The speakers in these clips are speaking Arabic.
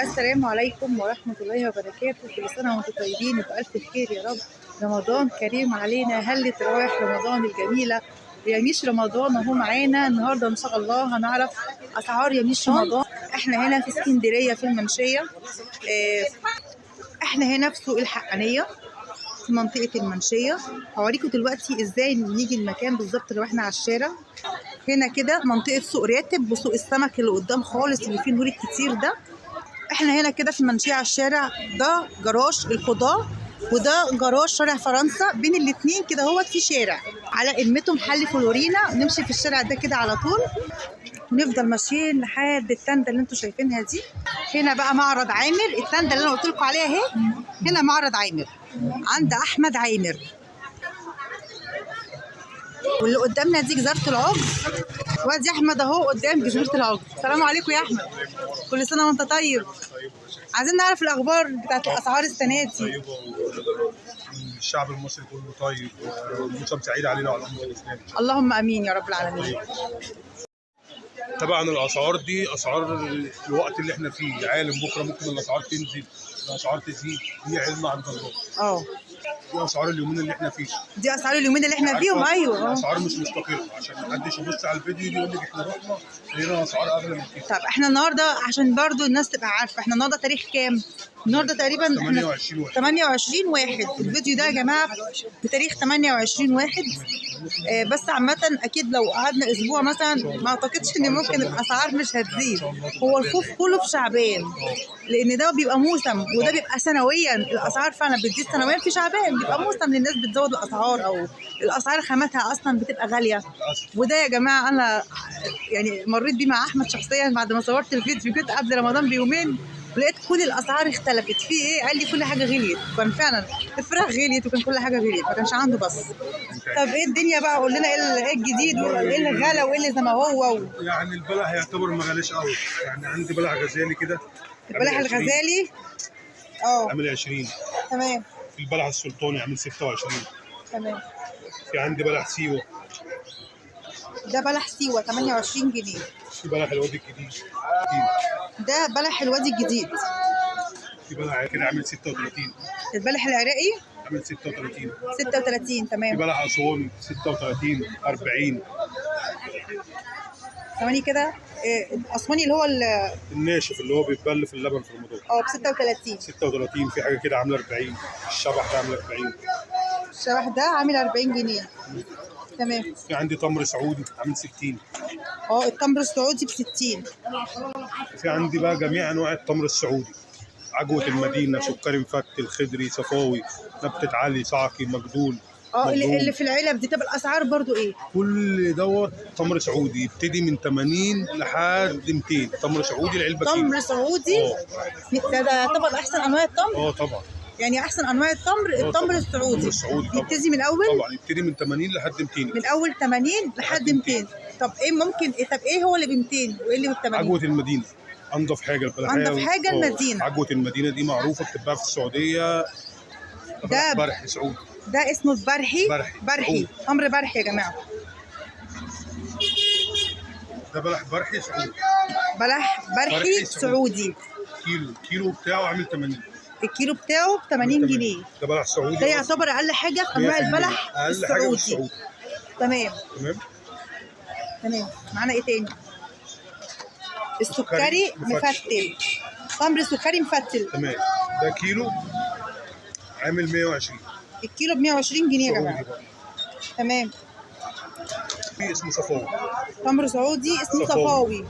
السلام عليكم ورحمة الله وبركاته. كل سنة وانتم طيبين وبألف خير يا رب. رمضان كريم علينا، هلة روايح رمضان الجميلة. يميش رمضان اهو معانا النهارده ان شاء الله. هنعرف اسعار يميش رمضان. احنا هنا في اسكندرية في المنشية، احنا هنا في سوق الحقانية في منطقة المنشية. هوريكم دلوقتي ازاي نيجي المكان بالظبط لو احنا على الشارع. هنا كده منطقة سوق راتب وسوق السمك اللي قدام خالص اللي فيه النور الكتير ده. احنا هنا كده في المنشية على الشارع. ده جراج القضاء وده جراج شارع فرنسا، بين الاتنين كده هو في شارع على قمته محل فلورينا. نمشي في الشارع ده كده على طول ونفضل ماشيين لحد التندة اللي انتوا شايفينها دي. هنا بقى معرض عامر، التندة اللي انا قلت لكم عليها اهي. هنا معرض عامر عند احمد عامر، واللي قدامنا دي جزيرة العقد. وادي احمد اهو قدام جزيرة العقد. السلام عليكم يا احمد، كل سنة وانت طيب. عايزين نعرف الاخبار بتاعت الاسعار السنة دي. الشعب المصري كله طيب وموسم سعيد علينا وعلى الامه الاسلاميه. اللهم امين يا رب العالمين. طبعا الاسعار دي اسعار الوقت اللي احنا فيه، عالم بكره ممكن الاسعار تنزل، الاسعار تزيد، هي علم عند الله. دي اسعار اليومين اللي احنا فيه. دي اسعار اليومين اللي احنا فيهم. ايوه الاسعار مش مستقره، عشان محدش يبص على الفيديو يقول لك احنا رحنا لقينا اسعار اغلى من كده. طب احنا النهارده عشان برضو الناس تبقى عارفه، احنا النهارده تاريخ كام؟ النهارده تقريبا 28/1. الفيديو ده يا جماعه بتاريخ 28/1. بس عامه اكيد لو قعدنا اسبوع مثلا ما اعتقدش ان ممكن الاسعار مش هتزيد. هو الخوف كله في شعبان، لان ده بيبقى موسم وده بيبقى سنويا. الاسعار فعلا بتزيد سنويا في شعبان، بيبقى موسم للناس بتزود الاسعار او الاسعار خاماتها اصلا بتبقى غاليه. وده يا جماعه انا يعني مريت بيه مع احمد شخصيا بعد ما صورت الفيديو كده قبل رمضان بيومين، ولقيت كل الاسعار اختلفت. في ايه؟ قال لي كل حاجه غليت. كان فعلا الفراخ غليت وكان كل حاجه غليت، ما كانش عنده بس. طب ايه الدنيا بقى؟ قول لنا ايه الجديد وايه اللي غلا وايه اللي زي ما هو. يعني البلح يعتبر ما غلاش قوي، يعني عندي بلح غزالي كده. البلح الغزالي عامل 20. تمام. في البلح السلطاني عامل 26. تمام. في عندي بلح سيوه. ده بلح سيوه 28 جنيه. في بلح الوادي الجديد. ده بلح الوادي الجديد. في بلح كده عامل 36. البلح العراقي عامل 36. 36. تمام. في بلح اسواني 36 40. ثواني كده. الاسواني اللي هو الناشف اللي هو بيتبل في اللبن في رمضان ب 36. 36. في حاجه كده عامله 40. الشبح ده عامل 40. الشبح ده عامل 40 جنيه. تمام. في عندي تمر سعودي عامل 60. التمر السعودي ب 60. في عندي بقى جميع انواع التمر السعودي، عجوة المدينة، سكري مفتل، خضري، صفاوي، نبتة علي، صعقي، مجدول. اللي في العلب دي. طب الاسعار برضو ايه؟ كل دوت تمر سعودي يبتدي من 80 لحد 200. تمر سعودي العلبة كيلو. تمر سعودي ده طبعا احسن انواع التمر. طبعا. يعني احسن انواع التمر السعودي يبتدي من اول. طبعا يبتدي من 80 لحد 200. من اول 80 لحد 200. طب ايه ممكن طب ايه هو اللي ب 200 وايه اللي ب 80؟ عجوة المدينة انضف حاجة البلحية. انضف حاجة المدينة. عجوة المدينة دي معروفة، بتتباع في السعودية. ده برحي سعودي. ده اسمه البرحي. برحي تمر برحي يا جماعة. ده بلح برحي سعودي. بلح برحي سعودي. كيلو بتاعه عامل 80. الكيلو بتاعه ب 80 جنيه. ده بلح سعودي. ده يعتبر اقل حاجه في انواع البلح السعودي. تمام. معانا ايه تاني؟ السكري مفتل. تمر سكري مفتل. تمام. ده كيلو عامل 120. الكيلو ب 120 جنيه يا جماعه. تمام. في اسمه صفاوي. تمر سعودي اسمه صفاوي.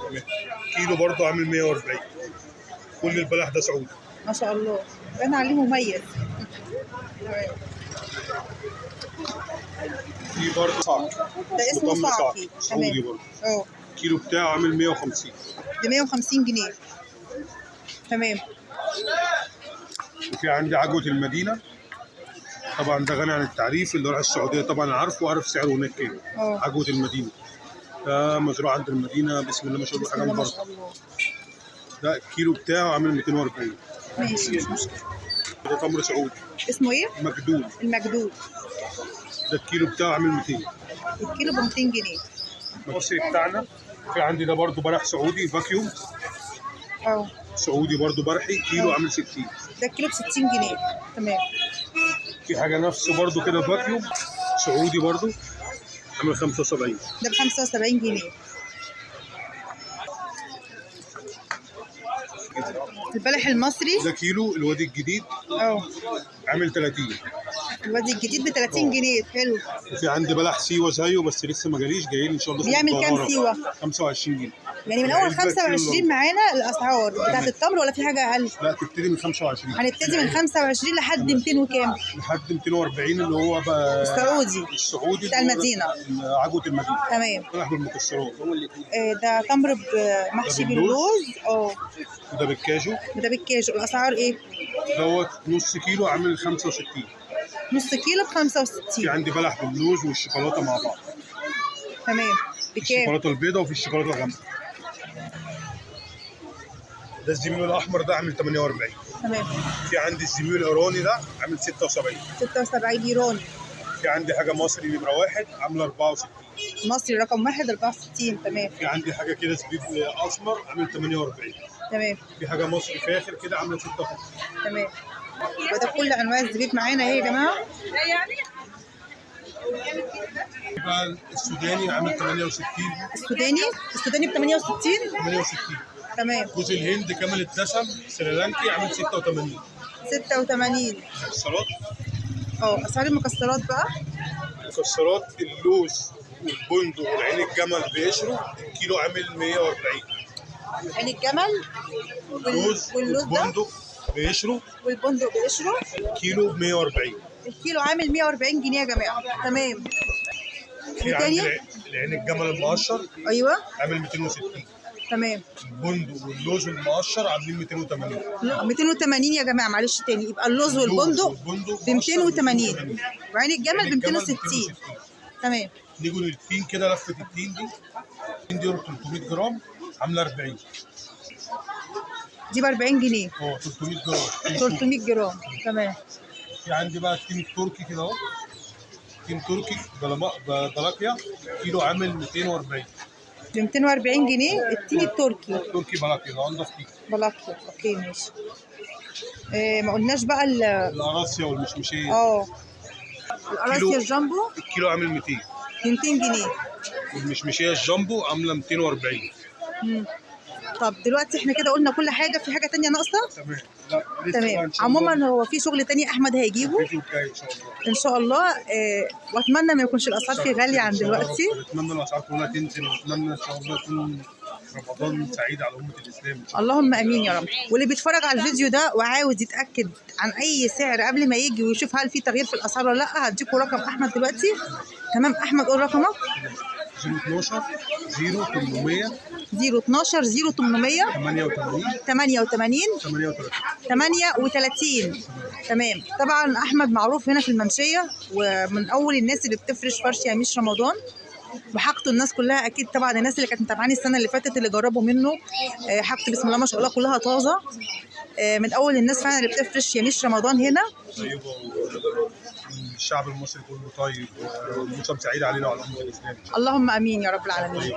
كيلو برضه عامل 140. كل البلح ده سعودي. ما شاء الله، باين عليه مميز. في برضه صعقي. ده اسمه صعقي. سعودي برضه. الكيلو بتاعه عامل 150. ده 150 جنيه. تمام. وفي عندي عجوة المدينة. طبعا ده غني عن التعريف، اللي راح السعودية طبعا عارفه وعارف سعره هناك ايه. عجوة المدينة ده مزروع عند المدينة، بسم الله ما شاء الله، حاجة مباركة. ده الكيلو بتاعه عامل 240. ماشي مش مشكلة. ده تمر سعودي. اسمه ايه؟ مجدول. المجدول. ده الكيلو بتاعه عامل 200. الكيلو ب 200 جنيه. المصري بتاعنا في عندي ده برضو بلح سعودي فاكيوم سعودي برضو برحي كيلو عامل 60. ده الكيلو ب 60 جنيه. تمام. في حاجه نفسه برضو كده فاكيوم سعودي برضو عامل 75. ده ب 75 جنيه. البلح المصري ده كيلو الوادي الجديد عامل 30. الوادي الجديد ب 30 جنيه. حلو. وفي عندي بلح سيوه زيه بس لسه ما جاليش، جاي لي ان شاء الله. بيعمل كام سيوه؟ 25 جنيه. يعني من اول 25 معانا الاسعار بتاعت التمر ولا في حاجه اقل؟ لا تبتدي من 25. هنبتدي من 25 لحد 200 وكام؟ لحد 240 اللي هو بقى السعودي بتاع المدينه. عجوه المدينه. تمام. بلح بالمكسرات. ده تمر محشي باللوز. وده بالكاجو. وده بالكاجو. الاسعار ايه؟ دوت نص كيلو عامل 65. نص كيلو ب 65. في عندي بلح باللوز والشوكولاته مع بعض. تمام. بكام؟ الشوكولاته البيضاء وفي الشوكولاته الغامقه. ده الزميل الاحمر ده عامل 48. تمام. في عندي الزميل الايراني ده عامل 76. 76 ايراني. في عندي حاجه مصري نمره 1 عامله 64. مصري رقم 1 64. تمام. في عندي حاجه كده زبيب اسمر عامل 48. تمام. في حاجه مصري فاخر كده عامله 56. تمام. وده كل انواع الزبيب معانا اهي يا جماعه. بقى السوداني عامل 68. السوداني ب 68. 68. تمام. جوز الهند كامل الدسم سريلانكي عامل 86. 86. مكسرات. اسعار المكسرات بقى. مكسرات اللوز والبندق والعين الجمل بقشره الكيلو عامل 140. عين الجمل واللوز والبندق بقشره. والبندق بقشره كيلو ب 140. الكيلو عامل 140 جنيه يا جماعه. تمام. في عندي العين الجمل المقشر. ايوه. عامل 260. تمام. البندق واللوز المقشر عاملين 280. 280 يا جماعه. معلش تاني. يبقى اللوز والبندق ب 280 وعين الجمل ب 260. تمام. نيجوا للتين كده لفه التين دي. التين دي 300 جرام عامله 40. دي ب 40 جنيه. 300 جرام. 300 جرام. تمام. في عندي بقى التين التركي كده اهو. تين تركي بلاكيا كيلو عامل 240. ب 240 جنيه التين التركي. تركي بلاكيا ده انضف تين. بلاكيا. اوكي ماشي. ما قلناش بقى القراصيا والمشمشيه. القراصيا الجامبو الكيلو عامل 200. ب 200 جنيه. والمشمشيه الجامبو عامله 240. طب دلوقتي احنا كده قلنا كل حاجه. في حاجه تانية ناقصه؟ تمام. لا تمام. عموما هو في شغل تاني احمد هيجيبه ان شاء الله. واتمنى ما يكونش الاسعار فيه غاليه عن دلوقتي. اتمنى الاسعار كلها تنزل واتمنى ان شاء الله يكون رمضان سعيد على امه الاسلام. اللهم امين يا رب. واللي بيتفرج على الفيديو ده وعاوز يتاكد عن اي سعر قبل ما يجي ويشوف هل في تغيير في الاسعار ولا لا، هديكوا رقم احمد دلوقتي. تمام. احمد قول رقمك. 012 0800 012 0800 88 38. تمام. طبعا احمد معروف هنا في المنشيه ومن اول الناس اللي بتفرش فرش يميش رمضان وحاجته الناس كلها اكيد. طبعا الناس اللي كانت متابعاني السنه اللي فاتت اللي جربوا منه حاجته بسم الله ما شاء الله كلها طازه. من اول الناس فعلا اللي بتفرش يميش رمضان هنا. طيبه الشعب المصري كله طيب وموسم سعيد علينا وعلى امه الاسلام. اللهم امين يا رب العالمين.